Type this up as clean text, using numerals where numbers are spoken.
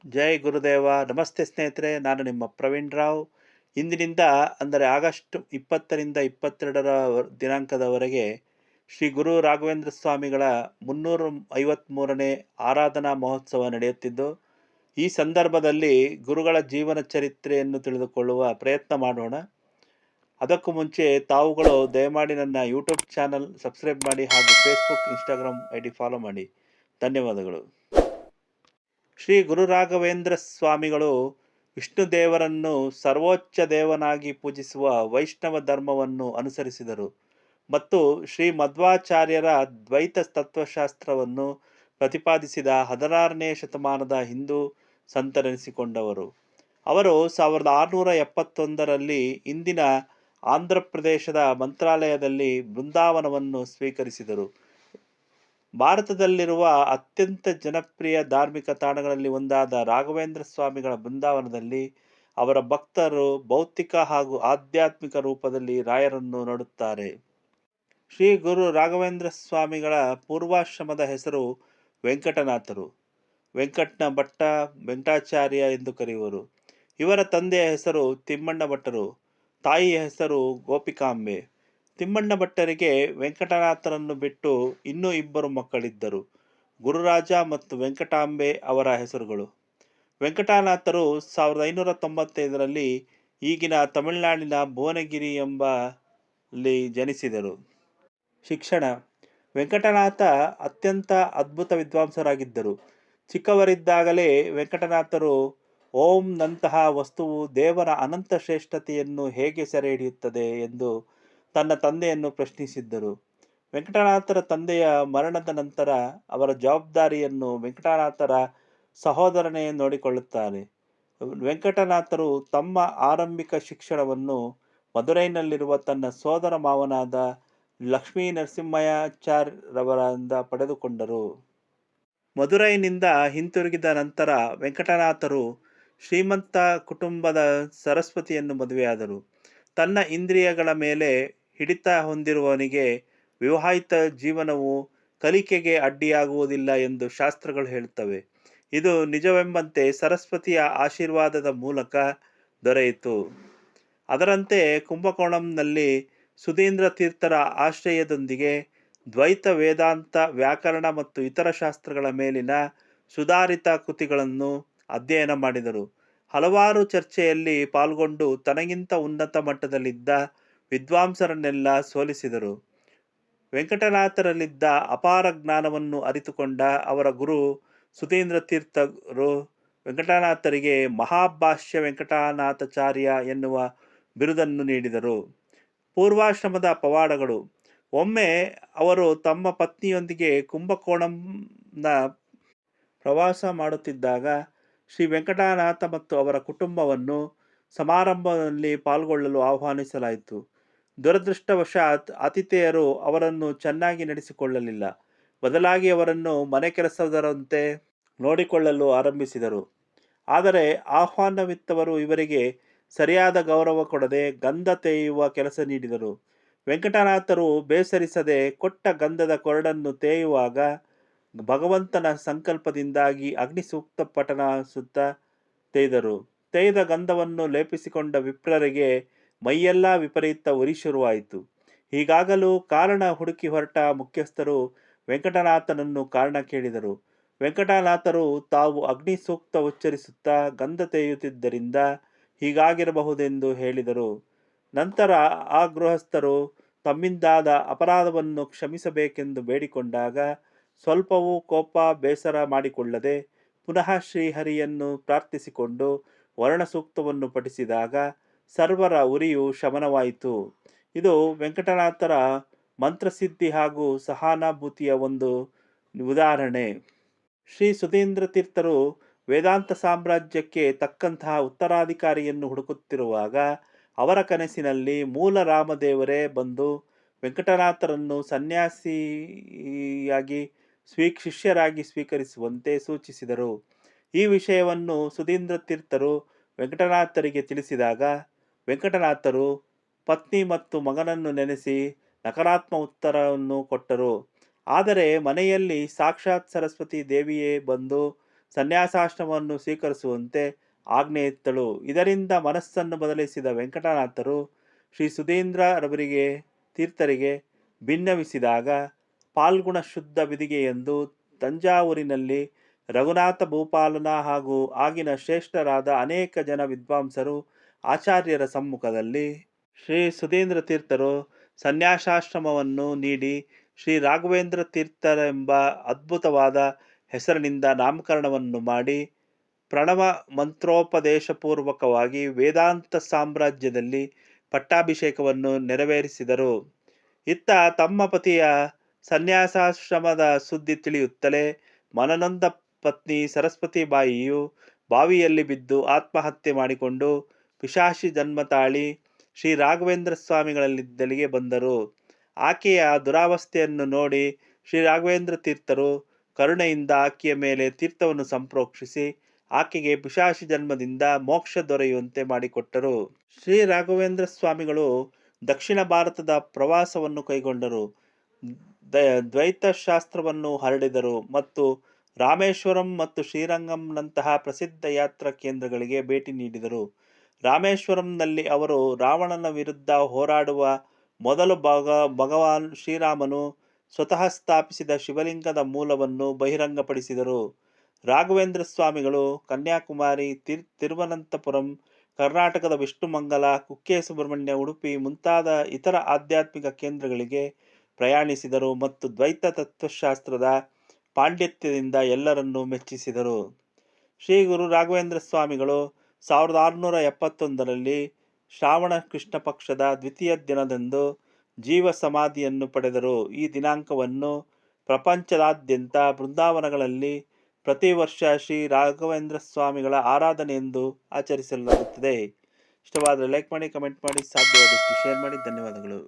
ಜೈ ಗುರುದೇವ. ನಮಸ್ತೆ ಸ್ನೇಹಿತರೆ, ನಾನು ನಿಮ್ಮ ಪ್ರವೀಣ್ ರಾವ್. ಇಂದಿನಿಂದ ಅಂದರೆ ಆಗಸ್ಟ್ 20ರಿಂದ 22ರ ದಿನಾಂಕದವರೆಗೆ ಶ್ರೀ ಗುರು ರಾಘವೇಂದ್ರ ಸ್ವಾಮಿಗಳ 353ನೇ ಆರಾಧನಾ ಮಹೋತ್ಸವ ನಡೆಯುತ್ತಿದ್ದು, ಈ ಸಂದರ್ಭದಲ್ಲಿ ಗುರುಗಳ ಜೀವನ ಚರಿತ್ರೆಯನ್ನು ತಿಳಿದುಕೊಳ್ಳುವ ಪ್ರಯತ್ನ ಮಾಡೋಣ. ಅದಕ್ಕೂ ಮುಂಚೆ ತಾವುಗಳು ದಯಮಾಡಿ ನನ್ನ ಯೂಟ್ಯೂಬ್ ಚಾನಲ್ ಸಬ್ಸ್ಕ್ರೈಬ್ ಮಾಡಿ ಹಾಗೂ Facebook Instagram I D follow ಮಾಡಿ. ಧನ್ಯವಾದಗಳು. ಶ್ರೀ ಗುರು ರಾಘವೇಂದ್ರ ಸ್ವಾಮಿಗಳು ವಿಷ್ಣು ದೇವರನ್ನು ಸರ್ವೋಚ್ಚ ದೇವನಾಗಿ ಪೂಜಿಸುವ ವೈಷ್ಣವ ಧರ್ಮವನ್ನು ಅನುಸರಿಸಿದರು ಮತ್ತು ಶ್ರೀ ಮಧ್ವಾಚಾರ್ಯರ ದ್ವೈತ ತತ್ವಶಾಸ್ತ್ರವನ್ನು ಪ್ರತಿಪಾದಿಸಿದ 16ನೇ ಶತಮಾನದ ಹಿಂದೂ ಸಂತರೆನಿಸಿಕೊಂಡವರು. ಅವರು 1671ರಲ್ಲಿ ಇಂದಿನ ಆಂಧ್ರ ಪ್ರದೇಶದ ಮಂತ್ರಾಲಯದಲ್ಲಿ ಬೃಂದಾವನವನ್ನು ಸ್ವೀಕರಿಸಿದರು. ಭಾರತದಲ್ಲಿರುವ ಅತ್ಯಂತ ಜನಪ್ರಿಯ ಧಾರ್ಮಿಕ ತಾಣಗಳಲ್ಲಿ ಒಂದಾದ ರಾಘವೇಂದ್ರ ಸ್ವಾಮಿಗಳ ಬೃಂದಾವನದಲ್ಲಿ ಅವರ ಭಕ್ತರು ಭೌತಿಕ ಹಾಗೂ ಆಧ್ಯಾತ್ಮಿಕ ರೂಪದಲ್ಲಿ ರಾಯರನ್ನು ನೋಡುತ್ತಾರೆ. ಶ್ರೀ ಗುರು ರಾಘವೇಂದ್ರ ಸ್ವಾಮಿಗಳ ಪೂರ್ವಾಶ್ರಮದ ಹೆಸರು ವೆಂಕಟನಾಥರು. ವೆಂಕಟನ ಭಟ್ಟ, ವೆಂಕಟಾಚಾರ್ಯ ಎಂದು ಕರೆಯುವರು. ಇವರ ತಂದೆಯ ಹೆಸರು ತಿಮ್ಮಣ್ಣ ಭಟ್ಟರು, ತಾಯಿಯ ಹೆಸರು ಗೋಪಿಕಾಂಬೆ. ತಿಮ್ಮಣ್ಣ ಭಟ್ಟರಿಗೆ ವೆಂಕಟನಾಥರನ್ನು ಬಿಟ್ಟು ಇನ್ನೂ ಇಬ್ಬರು ಮಕ್ಕಳಿದ್ದರು. ಗುರುರಾಜ ಮತ್ತು ವೆಂಕಟಾಂಬೆ ಅವರ ಹೆಸರುಗಳು. ವೆಂಕಟನಾಥರು 1595ರಲ್ಲಿ ಈಗಿನ ತಮಿಳುನಾಡಿನ ಭುವನಗಿರಿ ಎಂಬಲ್ಲಿ ಜನಿಸಿದರು. ಶಿಕ್ಷಣ. ವೆಂಕಟನಾಥ ಅತ್ಯಂತ ಅದ್ಭುತ ವಿದ್ವಾಂಸರಾಗಿದ್ದರು. ಚಿಕ್ಕವರಿದ್ದಾಗಲೇ ವೆಂಕಟನಾಥರು ಓಂನಂತಹ ವಸ್ತುವು ದೇವರ ಅನಂತ ಶ್ರೇಷ್ಠತೆಯನ್ನು ಹೇಗೆ ಸೆರೆ ಹಿಡಿಯುತ್ತದೆ ಎಂದು ತನ್ನ ತಂದೆಯನ್ನು ಪ್ರಶ್ನಿಸಿದ್ದರು. ವೆಂಕಟನಾಥರ ತಂದೆಯ ಮರಣದ ನಂತರ ಅವರ ಜವಾಬ್ದಾರಿಯನ್ನು ವೆಂಕಟನಾಥರ ಸಹೋದರನೇ ನೋಡಿಕೊಳ್ಳುತ್ತಾರೆ. ವೆಂಕಟನಾಥರು ತಮ್ಮ ಆರಂಭಿಕ ಶಿಕ್ಷಣವನ್ನು ಮದುರೈನಲ್ಲಿರುವ ತನ್ನ ಸೋದರ ಮಾವನಾದ ಲಕ್ಷ್ಮೀ ನರಸಿಂಹಾಚಾರ್ಯವರಿಂದ ಪಡೆದುಕೊಂಡರು. ಮದುರೈನಿಂದ ಹಿಂತಿರುಗಿದ ನಂತರ ವೆಂಕಟನಾಥರು ಶ್ರೀಮಂತ ಕುಟುಂಬದ ಸರಸ್ವತಿಯನ್ನು ಮದುವೆಯಾದರು. ತನ್ನ ಇಂದ್ರಿಯಗಳ ಮೇಲೆ ಹಿಡಿತ ಹೊಂದಿರುವವನಿಗೆ ವಿವಾಹಿತ ಜೀವನವು ಕಲಿಕೆಗೆ ಅಡ್ಡಿಯಾಗುವುದಿಲ್ಲ ಎಂದು ಶಾಸ್ತ್ರಗಳು ಹೇಳುತ್ತವೆ. ಇದು ನಿಜವೆಂಬಂತೆ ಸರಸ್ವತಿಯ ಆಶೀರ್ವಾದದ ಮೂಲಕ ದೊರೆಯಿತು. ಅದರಂತೆ ಕುಂಭಕೋಣಂನಲ್ಲಿ ಸುಧೀಂದ್ರ ತೀರ್ಥರ ಆಶ್ರಯದೊಂದಿಗೆ ದ್ವೈತ ವೇದಾಂತ, ವ್ಯಾಕರಣ ಮತ್ತು ಇತರ ಶಾಸ್ತ್ರಗಳ ಮೇಲಿನ ಸುಧಾರಿತ ಕೃತಿಗಳನ್ನು ಅಧ್ಯಯನ ಮಾಡಿದರು. ಹಲವಾರು ಚರ್ಚೆಯಲ್ಲಿ ಪಾಲ್ಗೊಂಡು ತನಗಿಂತ ಉನ್ನತ ಮಟ್ಟದಲ್ಲಿದ್ದ ವಿದ್ವಾಂಸರನ್ನೆಲ್ಲ ಸೋಲಿಸಿದರು. ವೆಂಕಟನಾಥರಲ್ಲಿದ್ದ ಅಪಾರ ಜ್ಞಾನವನ್ನು ಅರಿತುಕೊಂಡ ಅವರ ಗುರು ಸುಧೀಂದ್ರ ತೀರ್ಥರು ವೆಂಕಟನಾಥರಿಗೆ ಮಹಾಭಾಷ್ಯ ವೆಂಕಟನಾಥಾಚಾರ್ಯ ಎನ್ನುವ ಬಿರುದನ್ನು ನೀಡಿದರು. ಪೂರ್ವಾಶ್ರಮದ ಪವಾಡಗಳು. ಒಮ್ಮೆ ಅವರು ತಮ್ಮ ಪತ್ನಿಯೊಂದಿಗೆ ಕುಂಭಕೋಣಂನ ಪ್ರವಾಸ ಮಾಡುತ್ತಿದ್ದಾಗ ಶ್ರೀ ವೆಂಕಟನಾಥ ಮತ್ತು ಅವರ ಕುಟುಂಬವನ್ನು ಸಮಾರಂಭದಲ್ಲಿ ಪಾಲ್ಗೊಳ್ಳಲು ಆಹ್ವಾನಿಸಲಾಯಿತು. ದುರದೃಷ್ಟವಶಾತ್ ಆತಿಥೇಯರು ಅವರನ್ನು ಚೆನ್ನಾಗಿ ನಡೆಸಿಕೊಳ್ಳಲಿಲ್ಲ. ಬದಲಾಗಿ ಅವರನ್ನು ಮನೆ ಕೆಲಸದವರಂತೆ ನೋಡಿಕೊಳ್ಳಲು ಆರಂಭಿಸಿದರು. ಆದರೆ ಆಹ್ವಾನವಿತ್ತವರು ಇವರಿಗೆ ಸರಿಯಾದ ಗೌರವ ಕೊಡದೆ ಗಂಧ ತೇಯುವ ಕೆಲಸ ನೀಡಿದರು. ವೆಂಕಟನಾಥರು ಬೇಸರಿಸದೆ ಕೊಟ್ಟ ಗಂಧದ ಕೊರಡನ್ನು ತೇಯುವಾಗ ಭಗವಂತನ ಸಂಕಲ್ಪದಿಂದಾಗಿ ಅಗ್ನಿಸೂಕ್ತ ಪಠಣಿಸುತ್ತಾ ತೇಯ್ದರು. ತೇಯ್ದ ಗಂಧವನ್ನು ಲೇಪಿಸಿಕೊಂಡ ವಿಪ್ರರಿಗೆ ಮೈಯೆಲ್ಲ ವಿಪರೀತ ಉರಿ ಶುರುವಾಯಿತು. ಹೀಗಾಗಲು ಕಾರಣ ಹುಡುಕಿ ಹೊರಟ ಮುಖ್ಯಸ್ಥರು ವೆಂಕಟನಾಥನನ್ನು ಕಾರಣ ಕೇಳಿದರು. ವೆಂಕಟನಾಥರು ತಾವು ಅಗ್ನಿಸೂಕ್ತ ಉಚ್ಚರಿಸುತ್ತಾ ಗಂಧ ತೇಯುತ್ತಿದ್ದರಿಂದ ಹೀಗಾಗಿರಬಹುದೆಂದು ಹೇಳಿದರು. ನಂತರ ಆ ಗೃಹಸ್ಥರು ತಮ್ಮಿಂದಾದ ಅಪರಾಧವನ್ನು ಕ್ಷಮಿಸಬೇಕೆಂದು ಬೇಡಿಕೊಂಡಾಗ ಸ್ವಲ್ಪವೂ ಕೋಪ ಬೇಸರ ಮಾಡಿಕೊಳ್ಳದೆ ಪುನಃ ಶ್ರೀಹರಿಯನ್ನು ಪ್ರಾರ್ಥಿಸಿಕೊಂಡು ವರ್ಣಸೂಕ್ತವನ್ನು ಪಠಿಸಿದಾಗ ಸರ್ವರ ಉರಿಯು ಶಮನವಾಯಿತು. ಇದು ವೆಂಕಟನಾಥರ ಮಂತ್ರಸಿದ್ಧಿ ಹಾಗೂ ಸಹಾನುಭೂತಿಯ ಒಂದು ಉದಾಹರಣೆ. ಶ್ರೀ ಸುಧೀಂದ್ರ ತೀರ್ಥರು ವೇದಾಂತ ಸಾಮ್ರಾಜ್ಯಕ್ಕೆ ತಕ್ಕಂತಹ ಉತ್ತರಾಧಿಕಾರಿಯನ್ನು ಹುಡುಕುತ್ತಿರುವಾಗ ಅವರ ಕನಸಿನಲ್ಲಿ ಮೂಲ ರಾಮದೇವರೇ ಬಂದು ವೆಂಕಟನಾಥರನ್ನು ಸನ್ಯಾಸಿಯಾಗಿ ಶಿಷ್ಯರಾಗಿ ಸ್ವೀಕರಿಸುವಂತೆ ಸೂಚಿಸಿದರು. ಈ ವಿಷಯವನ್ನು ಸುಧೀಂದ್ರ ತೀರ್ಥರು ವೆಂಕಟನಾಥರಿಗೆ ತಿಳಿಸಿದಾಗ ವೆಂಕಟನಾಥರು ಪತ್ನಿ ಮತ್ತು ಮಗನನ್ನು ನೆನೆಸಿ ನಕಾರಾತ್ಮಕ ಉತ್ತರವನ್ನು ಕೊಟ್ಟರು. ಆದರೆ ಮನೆಯಲ್ಲಿ ಸಾಕ್ಷಾತ್ ಸರಸ್ವತಿ ದೇವಿಯೇ ಬಂದು ಸನ್ಯಾಸಾಶ್ರಮವನ್ನು ಸ್ವೀಕರಿಸುವಂತೆ ಆಜ್ಞೆ ಇತ್ತಳು. ಇದರಿಂದ ಮನಸ್ಸನ್ನು ಬದಲಿಸಿದ ವೆಂಕಟನಾಥರು ಶ್ರೀ ಸುಧೀಂದ್ರರವರಿಗೆ ತೀರ್ಥರಿಗೆ ಭಿನ್ನವಿಸಿದಾಗ ಪಾಲ್ಗುಣ ಶುದ್ಧ ಬಿದಿಗೆ ಎಂದು ತಂಜಾವೂರಿನಲ್ಲಿ ರಘುನಾಥ ಭೂಪಾಲನ ಹಾಗೂ ಆಗಿನ ಶ್ರೇಷ್ಠರಾದ ಅನೇಕ ಜನ ವಿದ್ವಾಂಸರು ಆಚಾರ್ಯರ ಸಮ್ಮುಖದಲ್ಲಿ ಶ್ರೀ ಸುಧೀಂದ್ರ ತೀರ್ಥರು ಸನ್ಯಾಸಾಶ್ರಮವನ್ನು ನೀಡಿ ಶ್ರೀ ರಾಘವೇಂದ್ರ ತೀರ್ಥರೆಂಬ ಅದ್ಭುತವಾದ ಹೆಸರಿನಿಂದ ನಾಮಕರಣವನ್ನು ಮಾಡಿ ಪ್ರಣವ ಮಂತ್ರೋಪದೇಶಪೂರ್ವಕವಾಗಿ ವೇದಾಂತ ಸಾಮ್ರಾಜ್ಯದಲ್ಲಿ ಪಟ್ಟಾಭಿಷೇಕವನ್ನು ನೆರವೇರಿಸಿದರು. ಇತ್ತ ತಮ್ಮ ಪತಿಯ ಸನ್ಯಾಸಾಶ್ರಮದ ಸುದ್ದಿ ತಿಳಿಯುತ್ತಲೇ ಮನನೊಂದ ಪತ್ನಿ ಸರಸ್ವತಿ ಬಾಯಿಯು ಬಾವಿಯಲ್ಲಿ ಬಿದ್ದು ಆತ್ಮಹತ್ಯೆ ಮಾಡಿಕೊಂಡು ಪಿಶಾಚಿ ಜನ್ಮ ತಾಳಿ ಶ್ರೀ ರಾಘವೇಂದ್ರ ಸ್ವಾಮಿಗಳಲ್ಲಿದ್ದಲಿಗೆ ಬಂದರು. ಆಕೆಯ ದುರಾವಸ್ಥೆಯನ್ನು ನೋಡಿ ಶ್ರೀ ರಾಘವೇಂದ್ರ ತೀರ್ಥರು ಕರುಣೆಯಿಂದ ಆಕೆಯ ಮೇಲೆ ತೀರ್ಥವನ್ನು ಸಂಪ್ರೋಕ್ಷಿಸಿ ಆಕೆಗೆ ಪಿಶಾಚಿ ಜನ್ಮದಿಂದ ಮೋಕ್ಷ ದೊರೆಯುವಂತೆ ಮಾಡಿಕೊಟ್ಟರು. ಶ್ರೀ ರಾಘವೇಂದ್ರ ಸ್ವಾಮಿಗಳು ದಕ್ಷಿಣ ಭಾರತದ ಪ್ರವಾಸವನ್ನು ಕೈಗೊಂಡರು. ದ್ವೈತ ಶಾಸ್ತ್ರವನ್ನು ಹರಡಿದರು ಮತ್ತು ರಾಮೇಶ್ವರಂ ಮತ್ತು ಶ್ರೀರಂಗಂನಂತಹ ಪ್ರಸಿದ್ಧ ಯಾತ್ರಾ ಕೇಂದ್ರಗಳಿಗೆ ಭೇಟಿ ನೀಡಿದರು. ರಾಮೇಶ್ವರಂನಲ್ಲಿ ಅವರು ರಾವಣನ ವಿರುದ್ಧ ಹೋರಾಡುವ ಮೊದಲು ಭಗವಾನ್ ಶ್ರೀರಾಮನು ಸ್ವತಃ ಸ್ಥಾಪಿಸಿದ ಶಿವಲಿಂಗದ ಮೂಲವನ್ನು ಬಹಿರಂಗಪಡಿಸಿದರು. ರಾಘವೇಂದ್ರ ಸ್ವಾಮಿಗಳು ಕನ್ಯಾಕುಮಾರಿ, ತಿರುವನಂತಪುರಂ, ಕರ್ನಾಟಕದ ವಿಷ್ಣುಮಂಗಲ, ಕುಕ್ಕೆ ಸುಬ್ರಹ್ಮಣ್ಯ, ಉಡುಪಿ ಮುಂತಾದ ಇತರ ಆಧ್ಯಾತ್ಮಿಕ ಕೇಂದ್ರಗಳಿಗೆ ಪ್ರಯಾಣಿಸಿದರು ಮತ್ತು ದ್ವೈತ ತತ್ವಶಾಸ್ತ್ರದ ಪಾಂಡಿತ್ಯದಿಂದ ಎಲ್ಲರನ್ನೂ ಮೆಚ್ಚಿಸಿದರು. ಶ್ರೀ ಗುರು ರಾಘವೇಂದ್ರ ಸ್ವಾಮಿಗಳು 1671ರಲ್ಲಿ ಶ್ರಾವಣ ಕೃಷ್ಣ ಪಕ್ಷದ ದ್ವಿತೀಯ ದಿನದಂದು ಜೀವ ಸಮಾಧಿಯನ್ನು ಪಡೆದರು. ಈ ದಿನಾಂಕವನ್ನು ಪ್ರಪಂಚದಾದ್ಯಂತ ಬೃಂದಾವನಗಳಲ್ಲಿ ಪ್ರತಿ ವರ್ಷ ಶ್ರೀ ರಾಘವೇಂದ್ರ ಸ್ವಾಮಿಗಳ ಆರಾಧನೆ ಎಂದು ಆಚರಿಸಲಾಗುತ್ತದೆ. ಇಷ್ಟವಾದರೆ ಲೈಕ್ ಮಾಡಿ, ಕಮೆಂಟ್ ಮಾಡಿ, ಸಾಧ್ಯವಾದಷ್ಟು ಶೇರ್ ಮಾಡಿ. ಧನ್ಯವಾದಗಳು.